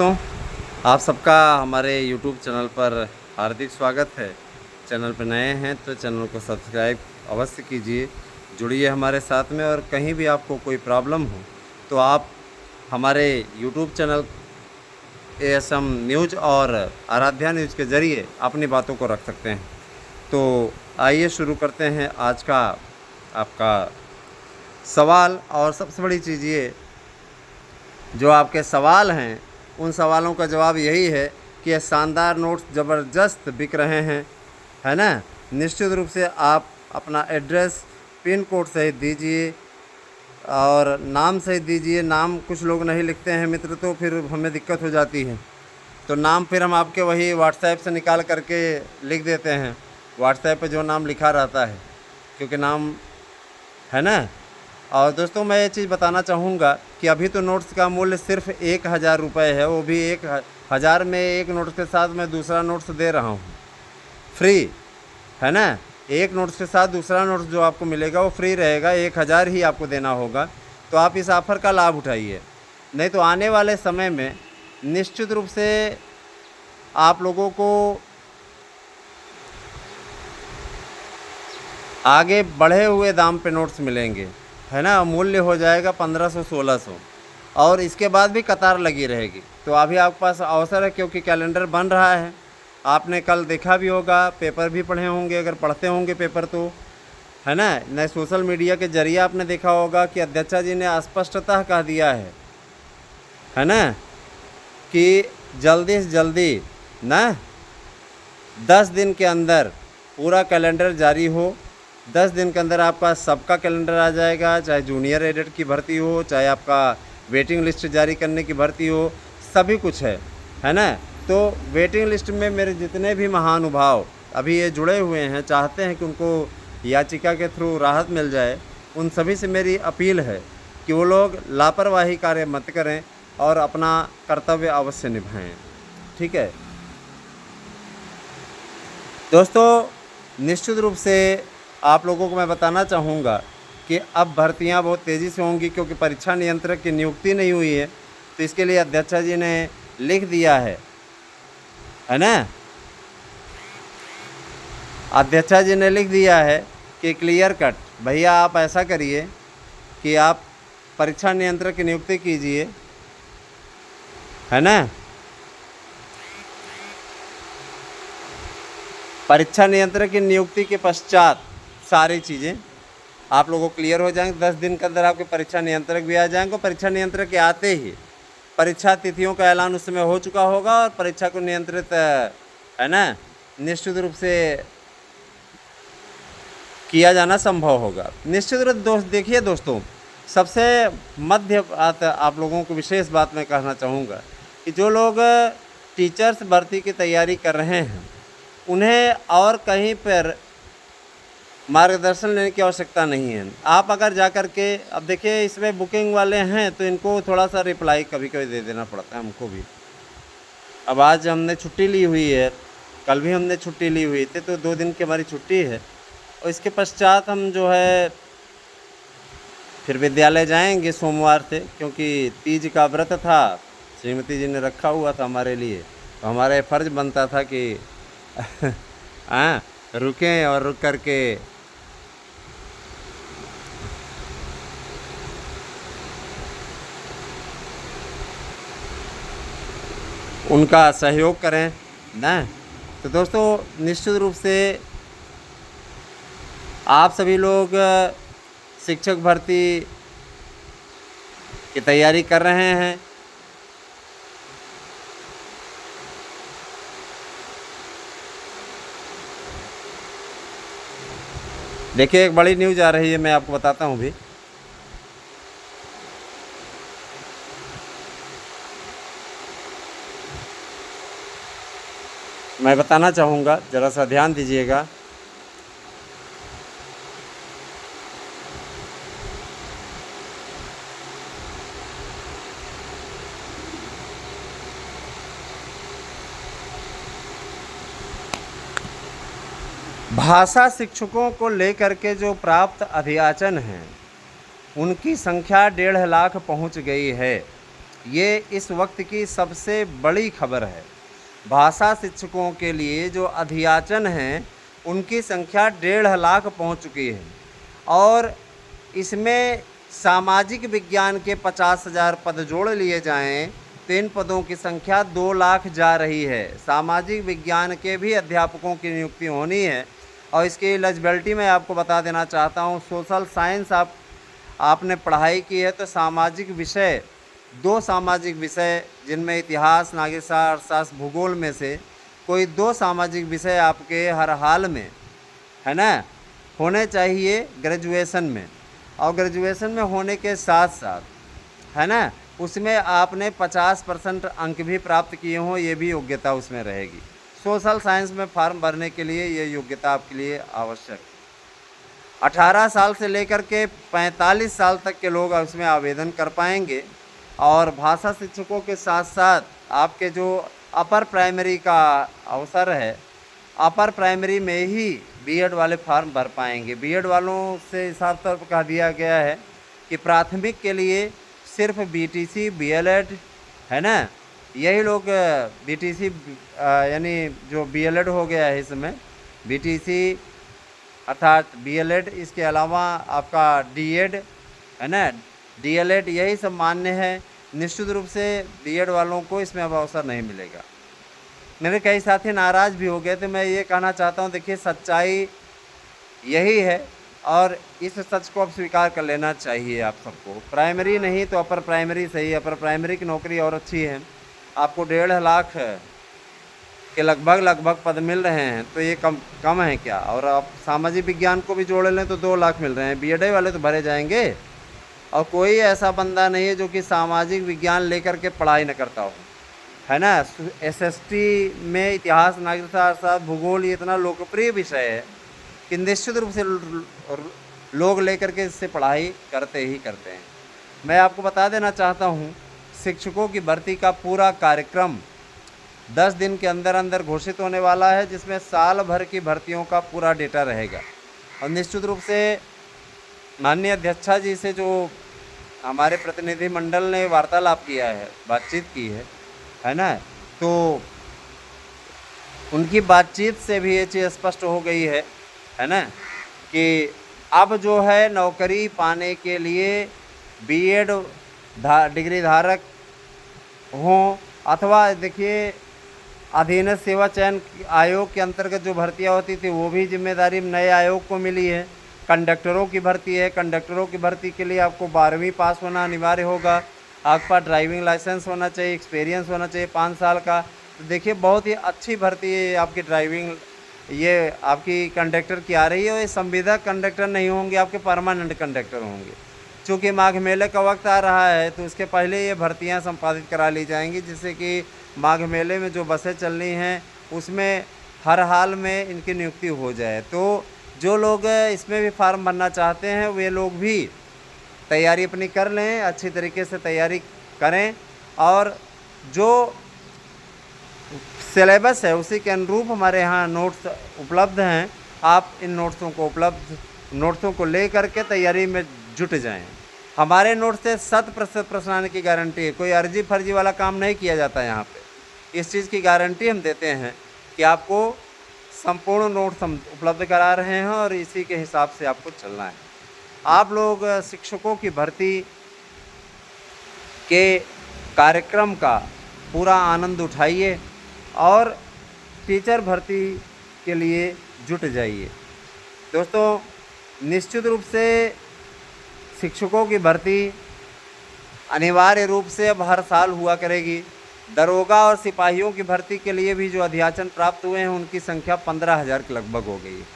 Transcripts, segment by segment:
दोस्तों, आप सबका हमारे YouTube चैनल पर हार्दिक स्वागत है। चैनल पर नए हैं तो चैनल को सब्सक्राइब अवश्य कीजिए, जुड़िए हमारे साथ में। और कहीं भी आपको कोई प्रॉब्लम हो तो आप हमारे YouTube चैनल ASM न्यूज़ और आराध्या न्यूज़ के ज़रिए अपनी बातों को रख सकते हैं। तो आइए शुरू करते हैं आज का आपका सवाल। और सबसे बड़ी चीज़ ये, जो आपके सवाल हैं उन सवालों का जवाब यही है कि ये शानदार नोट्स ज़बरदस्त बिक रहे हैं, है ना। निश्चित रूप से आप अपना एड्रेस पिन कोड सहित दीजिए और नाम सहित दीजिए। नाम कुछ लोग नहीं लिखते हैं मित्र, तो फिर हमें दिक्कत हो जाती है। तो नाम फिर हम आपके वही व्हाट्सएप से निकाल करके लिख देते हैं, व्हाट्सएप पे जो नाम लिखा रहता है, क्योंकि नाम है ना। और दोस्तों, मैं ये चीज़ बताना चाहूँगा कि अभी तो नोट्स का मूल्य सिर्फ 1000 रुपये है। वो भी 1000 में एक नोट के साथ मैं दूसरा नोट्स दे रहा हूँ फ्री, है ना। एक नोट्स के साथ दूसरा नोट्स जो आपको मिलेगा वो फ्री रहेगा, 1000 ही आपको देना होगा। तो आप इस ऑफ़र का लाभ उठाइए, नहीं तो आने वाले समय में निश्चित रूप से आप लोगों को आगे बढ़े हुए दाम पे नोट्स मिलेंगे, है ना। मूल्य हो जाएगा 1500-1600 और इसके बाद भी कतार लगी रहेगी। तो अभी आपके पास अवसर है, क्योंकि कैलेंडर बन रहा है। आपने कल देखा भी होगा, पेपर भी पढ़े होंगे, अगर पढ़ते होंगे पेपर तो, है ना। नए सोशल मीडिया के जरिए आपने देखा होगा कि अध्यक्षा जी ने स्पष्टतः कह दिया है ना, कि जल्दी से जल्दी ना 10 दिन के अंदर पूरा कैलेंडर जारी हो। 10 दिन के अंदर आपका सबका कैलेंडर आ जाएगा, चाहे जूनियर एडिट की भर्ती हो, चाहे आपका वेटिंग लिस्ट जारी करने की भर्ती हो, सभी कुछ है ना। तो वेटिंग लिस्ट में मेरे जितने भी महानुभाव अभी ये जुड़े हुए हैं, चाहते हैं कि उनको याचिका के थ्रू राहत मिल जाए, उन सभी से मेरी अपील है कि वो लोग लापरवाही कार्य मत करें और अपना कर्तव्य अवश्य निभाएं, ठीक है दोस्तों। निश्चित रूप से आप लोगों को मैं बताना चाहूँगा कि अब भर्तियां बहुत तेज़ी से होंगी, क्योंकि परीक्षा नियंत्रक की नियुक्ति नहीं हुई है। तो इसके लिए अध्यक्षा जी ने लिख दिया है ना। अध्यक्षा जी ने लिख दिया है कि क्लियर कट, भैया आप ऐसा करिए कि आप परीक्षा नियंत्रक की नियुक्ति कीजिए, है ना। परीक्षा नियंत्रक की नियुक्ति के पश्चात सारी चीज़ें आप लोगों को क्लियर हो जाएंगे। 10 दिन के अंदर आपके परीक्षा नियंत्रक भी आ जाएंगे। परीक्षा नियंत्रक के आते ही परीक्षा तिथियों का ऐलान उस समय हो चुका होगा और परीक्षा को नियंत्रित, है ना, निश्चित रूप से किया जाना संभव होगा। निश्चित रूप देखिए दोस्तों, सबसे मध्य बात आप लोगों को विशेष बात मैं कहना चाहूँगा कि जो लोग टीचर्स भर्ती की तैयारी कर रहे हैं, उन्हें और कहीं पर मार्गदर्शन लेने की आवश्यकता नहीं है। आप अगर जा कर के, अब देखिए इसमें बुकिंग वाले हैं तो इनको थोड़ा सा रिप्लाई कभी कभी दे देना पड़ता है हमको भी। अब आज हमने छुट्टी ली हुई है, कल भी हमने छुट्टी ली हुई थी, तो 2 दिन की हमारी छुट्टी है। और इसके पश्चात हम जो है फिर विद्यालय जाएंगे सोमवार से, क्योंकि तीज का व्रत था, श्रीमती जी ने रखा हुआ था हमारे लिए। तो हमारा फ़र्ज़ बनता था कि हाँ रुकें और रुक कर के उनका सहयोग करें ना। तो दोस्तों, निश्चित रूप से आप सभी लोग शिक्षक भर्ती की तैयारी कर रहे हैं। देखिए एक बड़ी न्यूज़ आ रही है, मैं आपको बताता हूँ भी। मैं बताना चाहूँगा, ज़रा सा ध्यान दीजिएगा। भाषा शिक्षकों को लेकर के जो प्राप्त अभियाचन हैं, उनकी संख्या 1.5 लाख पहुंच गई है। ये इस वक्त की सबसे बड़ी खबर है। भाषा शिक्षकों के लिए जो अध्याचन हैं उनकी संख्या 1.5 लाख पहुंच चुकी है और इसमें सामाजिक विज्ञान के 50,000 पद जोड़ लिए जाएं तो इन पदों की संख्या 2 लाख जा रही है। सामाजिक विज्ञान के भी अध्यापकों की नियुक्ति होनी है और इसकी एलिजिबिलिटी मैं आपको बता देना चाहता हूँ। सोशल साइंस आपने पढ़ाई की है तो सामाजिक विषय, 2 सामाजिक विषय जिनमें इतिहास, नागरिक शास्त्र, भूगोल में से कोई 2 सामाजिक विषय आपके हर हाल में, है ना, होने चाहिए ग्रेजुएशन में। और ग्रेजुएशन में होने के साथ साथ, है ना, उसमें आपने 50% अंक भी प्राप्त किए हों, ये भी योग्यता उसमें रहेगी। सोशल साइंस में फॉर्म भरने के लिए ये योग्यता आपके लिए आवश्यक है। 18 साल से लेकर के 45 साल तक के लोग उसमें आवेदन कर पाएंगे। और भाषा शिक्षकों के साथ साथ आपके जो अपर प्राइमरी का अवसर है, अपर प्राइमरी में ही बीएड वाले फॉर्म भर पाएंगे। बीएड वालों से हिसाब तक कहा दिया गया है कि प्राथमिक के लिए सिर्फ बीटीसी, बीएलएड, है ना, यही लोग बीटीसी यानी जो बीएलएड हो गया है इसमें, बीटीसी अर्थात बीएलएड, इसके अलावा आपका डीएड, है ना, डीएलएड, यही सब मान्य है। निश्चित रूप से बीएड वालों को इसमें अब अवसर नहीं मिलेगा। मेरे कई साथी नाराज़ भी हो गए थे। मैं ये कहना चाहता हूँ, देखिए सच्चाई यही है और इस सच को अब स्वीकार कर लेना चाहिए आप सबको। प्राइमरी नहीं तो अपर प्राइमरी सही, अपर प्राइमरी की नौकरी और अच्छी है। आपको 1.5 लाख के लगभग पद मिल रहे हैं तो ये कम है क्या? और आप सामाजिक विज्ञान को भी जोड़ लें तो 2 लाख मिल रहे हैं। बीएड वाले तो भरे जाएंगे और कोई ऐसा बंदा नहीं है जो कि सामाजिक विज्ञान लेकर के पढ़ाई न करता हो, है ना। एसएसटी में इतिहास, नागरिक शास्त्र, भूगोल ये इतना लोकप्रिय विषय है कि निश्चित रूप से लोग लेकर के इससे पढ़ाई करते ही करते हैं। मैं आपको बता देना चाहता हूँ, शिक्षकों की भर्ती का पूरा कार्यक्रम 10 दिन के अंदर अंदर घोषित होने वाला है, जिसमें साल भर की भर्तियों का पूरा डेटा रहेगा। और निश्चित रूप से माननीय अध्यक्षा जी से जो हमारे प्रतिनिधि मंडल ने वार्तालाप किया है, बातचीत की है ना, तो उनकी बातचीत से भी ये चीज़ स्पष्ट हो गई है ना, कि अब जो है नौकरी पाने के लिए बीएड डिग्री धारक हों अथवा देखिए अधीनस्थ सेवा चयन आयोग के अंतर्गत जो भर्तियां होती थी वो भी जिम्मेदारी नए आयोग को मिली है। कंडक्टरों की भर्ती है, कंडक्टरों की भर्ती के लिए आपको 12वीं पास होना अनिवार्य होगा। आपके पास ड्राइविंग लाइसेंस होना चाहिए, एक्सपीरियंस होना चाहिए 5 साल का। तो देखिए बहुत ही अच्छी भर्ती है आपकी ड्राइविंग, ये आपकी कंडक्टर की आ रही है। और ये संविदा कंडक्टर नहीं होंगे, आपके परमानेंट कंडक्टर होंगे। चूँकि माघ मेले का वक्त आ रहा है तो उसके पहले ये भर्तियाँ संपादित करा ली जाएंगी, जिससे कि माघ मेले में जो बसें चलनी हैं उसमें हर हाल में इनकी नियुक्ति हो जाए। तो जो लोग इसमें भी फार्म भरना चाहते हैं वे लोग भी तैयारी अपनी कर लें, अच्छी तरीके से तैयारी करें और जो सिलेबस है उसी के अनुरूप हमारे यहाँ नोट्स उपलब्ध हैं। आप इन नोट्सों को ले करके तैयारी में जुट जाएं। हमारे नोट्स से 100% प्रश्न आने की गारंटी है। कोई अर्जी फर्जी वाला काम नहीं किया जाता यहाँ पे। इस चीज़ की गारंटी हम देते हैं कि आपको संपूर्ण नोट्स हम उपलब्ध करा रहे हैं और इसी के हिसाब से आपको चलना है। आप लोग शिक्षकों की भर्ती के कार्यक्रम का पूरा आनंद उठाइए और टीचर भर्ती के लिए जुट जाइए। दोस्तों, निश्चित रूप से शिक्षकों की भर्ती अनिवार्य रूप से अब हर साल हुआ करेगी। दरोगा और सिपाहियों की भर्ती के लिए भी जो अध्याचन प्राप्त हुए हैं उनकी संख्या 15,000 के लगभग हो गई है।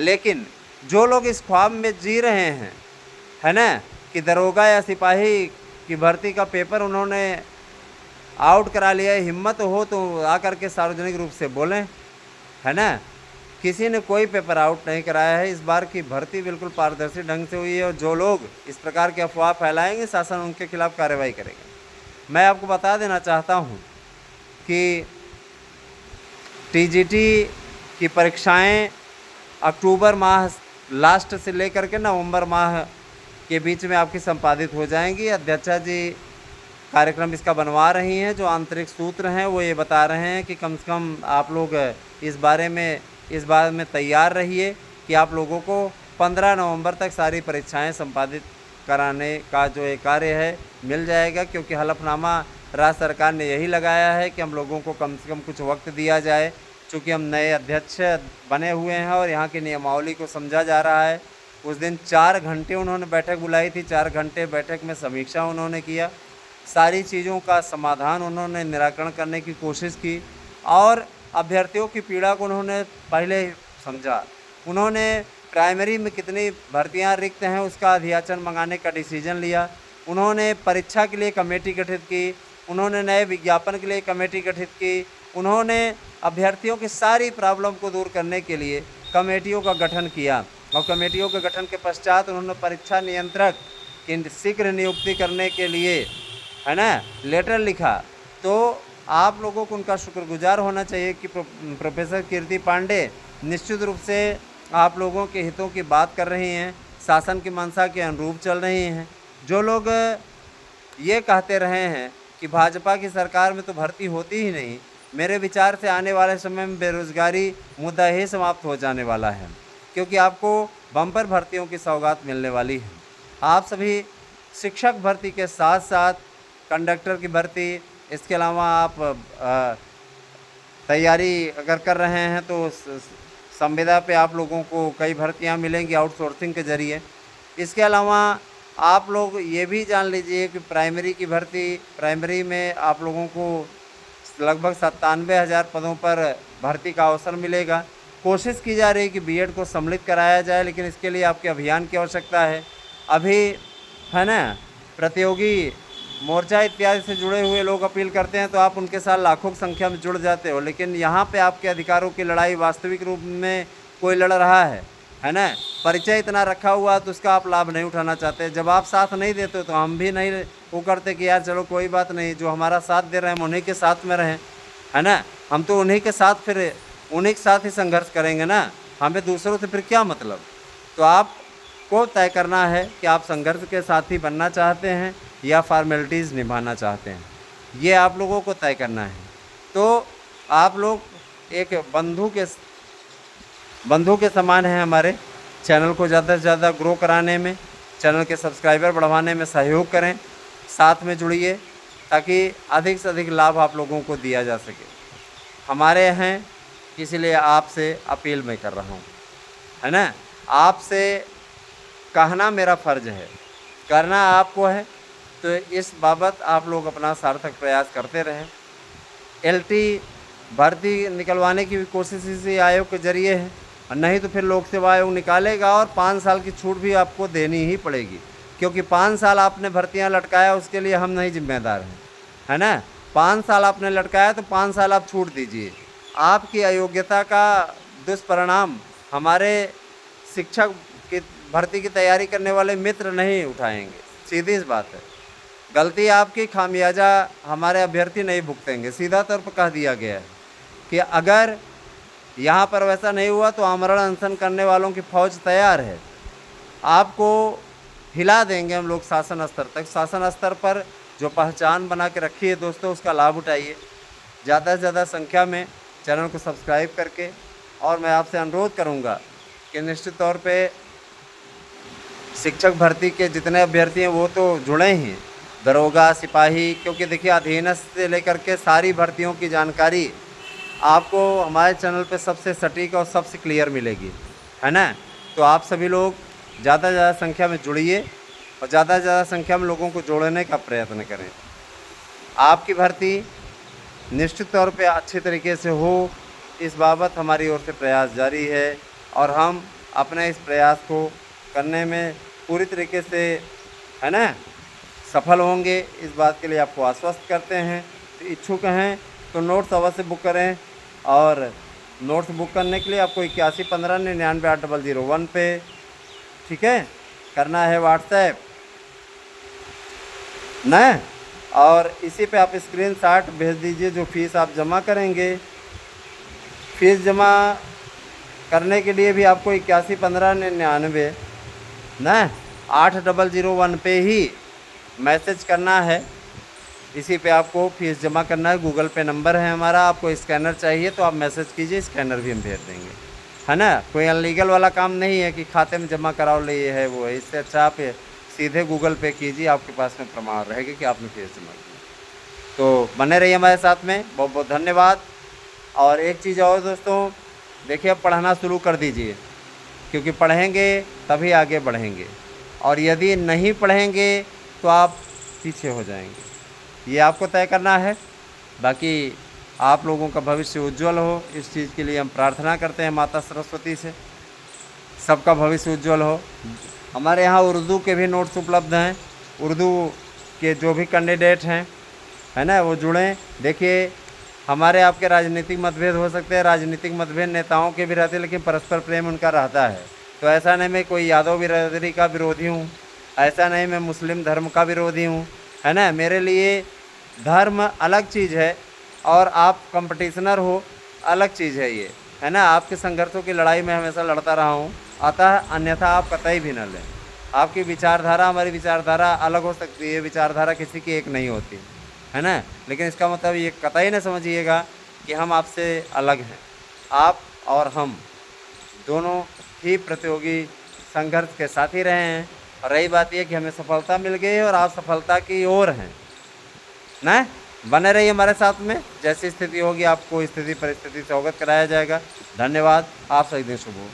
लेकिन जो लोग इस ख्वाब में जी रहे हैं, है ना, कि दरोगा या सिपाही की भर्ती का पेपर उन्होंने आउट करा लिया है, हिम्मत हो तो आकर के सार्वजनिक रूप से बोलें, है ना। किसी ने कोई पेपर आउट नहीं कराया है। इस बार की भर्ती बिल्कुल पारदर्शी ढंग से हुई है और जो लोग इस प्रकार के अफवाह फैलाएंगे शासन उनके खिलाफ कार्रवाई करेगा। मैं आपको बता देना चाहता हूं कि टीजीटी की परीक्षाएं अक्टूबर माह लास्ट से लेकर के नवंबर माह के बीच में आपकी संपादित हो जाएंगी। अध्यक्षा जी कार्यक्रम इसका बनवा रही हैं। जो आंतरिक सूत्र हैं वो ये बता रहे हैं कि कम से कम आप लोग इस बारे में तैयार रहिए कि आप लोगों को 15 नवंबर तक सारी परीक्षाएं संपादित कराने का जो ये कार्य है मिल जाएगा, क्योंकि हलफनामा राज्य सरकार ने यही लगाया है कि हम लोगों को कम से कम कुछ वक्त दिया जाए। चूँकि हम नए अध्यक्ष बने हुए हैं और यहाँ की नियमावली को समझा जा रहा है। उस दिन 4 घंटे उन्होंने बैठक बुलाई थी, 4 घंटे बैठक में समीक्षा उन्होंने किया, सारी चीज़ों का समाधान उन्होंने निराकरण करने की कोशिश की और अभ्यर्थियों की पीड़ा को उन्होंने पहले समझा। उन्होंने प्राइमरी में कितनी भर्तियां रिक्त हैं उसका अध्याचन मंगाने का डिसीजन लिया। उन्होंने परीक्षा के लिए कमेटी गठित की, उन्होंने नए विज्ञापन के लिए कमेटी गठित की, उन्होंने अभ्यर्थियों की सारी प्रॉब्लम को दूर करने के लिए कमेटियों का गठन किया और कमेटियों के गठन के पश्चात उन्होंने परीक्षा नियंत्रक की शीघ्र नियुक्ति करने के लिए, है ना, लेटर लिखा। तो आप लोगों को उनका शुक्रगुजार होना चाहिए कि प्रोफेसर कीर्ति पांडे निश्चित रूप से आप लोगों के हितों की बात कर रही हैं, शासन की मंशा के अनुरूप चल रही हैं। जो लोग ये कहते रहे हैं कि भाजपा की सरकार में तो भर्ती होती ही नहीं, मेरे विचार से आने वाले समय में बेरोजगारी मुद्दा ही समाप्त हो जाने वाला है, क्योंकि आपको बम्पर भर्तियों की सौगात मिलने वाली है। आप सभी शिक्षक भर्ती के साथ साथ कंडक्टर की भर्ती, इसके अलावा आप तैयारी अगर कर रहे हैं तो संविदा पे आप लोगों को कई भर्तियां मिलेंगी आउटसोर्सिंग के ज़रिए। इसके अलावा आप लोग ये भी जान लीजिए कि प्राइमरी की भर्ती, प्राइमरी में आप लोगों को लगभग 97,000 पदों पर भर्ती का अवसर मिलेगा। कोशिश की जा रही है कि बीएड को सम्मिलित कराया जाए, लेकिन इसके लिए आपके अभियान की आवश्यकता है। अभी, है ना, प्रतियोगी मोर्चा इत्यादि से जुड़े हुए लोग अपील करते हैं तो आप उनके साथ लाखों की संख्या में जुड़ जाते हो, लेकिन यहाँ पे आपके अधिकारों की लड़ाई वास्तविक रूप में कोई लड़ रहा है ना। परिचय इतना रखा हुआ तो उसका आप लाभ नहीं उठाना चाहते। जब आप साथ नहीं देते तो हम भी नहीं वो करते कि यार चलो कोई बात नहीं, जो हमारा साथ दे रहे हैं हम उन्हीं के साथ में रहें, है ना। हम तो उन्हीं के साथ, फिर उन्हीं के साथ ही संघर्ष करेंगे ना, हमें दूसरों से फिर क्या मतलब। तो आपको तय करना है कि आप संघर्ष के साथी बनना चाहते हैं या फॉर्मेलिटीज़ निभाना चाहते हैं, ये आप लोगों को तय करना है। तो आप लोग एक बंधु के समान हैं हमारे। चैनल को ज़्यादा से ज़्यादा ग्रो कराने में, चैनल के सब्सक्राइबर बढ़वाने में सहयोग करें, साथ में जुड़िए ताकि अधिक से अधिक लाभ आप लोगों को दिया जा सके। हमारे हैं, इसीलिए आपसे अपील मैं कर रहा हूँ, है ना। आपसे कहना मेरा फ़र्ज़ है, करना आपको है। तो इस बाबत आप लोग अपना सार्थक प्रयास करते रहें। एलटी भर्ती निकलवाने की भी कोशिश इसी आयोग के ज़रिए है, और नहीं तो फिर लोक सेवा आयोग निकालेगा और 5 साल की छूट भी आपको देनी ही पड़ेगी, क्योंकि 5 साल आपने भर्तियां लटकाया उसके लिए हम नहीं जिम्मेदार हैं, है ना। 5 साल आपने लटकाया तो 5 साल आप छूट दीजिए। आपकी अयोग्यता का दुष्परिणाम हमारे शिक्षक की भर्ती की तैयारी करने वाले मित्र नहीं उठाएंगे, सीधी सी बात है। गलती आपकी, खामियाजा हमारे अभ्यर्थी नहीं भुगतेंगे। सीधा तौर पर कह दिया गया है कि अगर यहाँ पर वैसा नहीं हुआ तो आमरण अनशन करने वालों की फ़ौज तैयार है। आपको हिला देंगे हम लोग शासन स्तर तक। शासन स्तर पर जो पहचान बना के रखी है दोस्तों, उसका लाभ उठाइए ज़्यादा से ज़्यादा संख्या में, चैनल को सब्सक्राइब करके। और मैं आपसे अनुरोध करूँगा कि निश्चित तौर पे शिक्षक भर्ती के जितने अभ्यर्थी हैं वो तो जुड़े ही, दरोगा, सिपाही, क्योंकि देखिए अधीनस्थ से लेकर के सारी भर्तियों की जानकारी आपको हमारे चैनल पे सबसे सटीक और सबसे क्लियर मिलेगी, है ना। तो आप सभी लोग ज़्यादा से ज़्यादा संख्या में जुड़िए और ज़्यादा से ज़्यादा संख्या में लोगों को जोड़ने का प्रयत्न करें। आपकी भर्ती निश्चित तौर पे अच्छे तरीके से हो, इस बाबत हमारी ओर से प्रयास जारी है और हम अपने इस प्रयास को करने में पूरी तरीके से, है ना, सफल होंगे। इस बात के लिए आपको आश्वस्त करते हैं। तो इच्छुक हैं तो नोट्स अवश्य बुक करें, और नोट्स बुक करने के लिए आपको 8115998001 पे, ठीक है, करना है व्हाट्सएप न, और इसी पे आप स्क्रीनशॉट भेज दीजिए जो फीस आप जमा करेंगे। फीस जमा करने के लिए भी आपको 811599 न 8001 पे ही मैसेज करना है, इसी पे आपको फीस जमा करना है। गूगल पे नंबर है हमारा, आपको स्कैनर चाहिए तो आप मैसेज कीजिए, स्कैनर भी हम भेज देंगे, है ना। कोई अनलीगल वाला काम नहीं है कि खाते में जमा कराओ ले ये है वो है। इससे अच्छा आप सीधे गूगल पे कीजिए, आपके पास में प्रमाण रहेगा कि आपने फीस जमा की। तो बने रहिए हमारे साथ में, बहुत बहुत धन्यवाद। और एक चीज़ और दोस्तों, देखिए अब पढ़ना शुरू कर दीजिए, क्योंकि पढ़ेंगे तभी आगे बढ़ेंगे, और यदि नहीं पढ़ेंगे तो आप पीछे हो जाएंगे। ये आपको तय करना है। बाकी आप लोगों का भविष्य उज्जवल हो, इस चीज़ के लिए हम प्रार्थना करते हैं माता सरस्वती से, सबका भविष्य उज्जवल हो। हमारे यहाँ उर्दू के भी नोट्स उपलब्ध हैं। उर्दू के जो भी कैंडिडेट हैं, है ना, वो जुड़ें। देखिए हमारे आपके राजनीतिक मतभेद हो सकते हैं, राजनीतिक मतभेद नेताओं के भी रहते हैं, लेकिन परस्पर प्रेम उनका रहता है। तो ऐसा नहीं मैं कोई यादव बिरादरी का विरोधी हूँ, ऐसा नहीं मैं मुस्लिम धर्म का विरोधी हूँ, है ना। मेरे लिए धर्म अलग चीज़ है और आप कंपटिशनर हो अलग चीज़ है ये, है ना। आपके संघर्षों की लड़ाई में हमेशा लड़ता रहा हूँ, अतः अन्यथा आप कतई भी न लें। आपकी विचारधारा हमारी विचारधारा अलग हो सकती है, विचारधारा किसी की एक नहीं होती, है ना। लेकिन इसका मतलब ये कतई न समझिएगा कि हम आपसे अलग हैं। आप और हम दोनों ही प्रतियोगी संघर्ष के साथी रहे हैं, और रही बात यह कि हमें सफलता मिल गई है और आप सफलता की ओर हैं ना। बने रहिए हमारे साथ में, जैसी स्थिति होगी आपको स्थिति परिस्थिति से अवगत कराया जाएगा। धन्यवाद, आप सही दिन शुभ हो।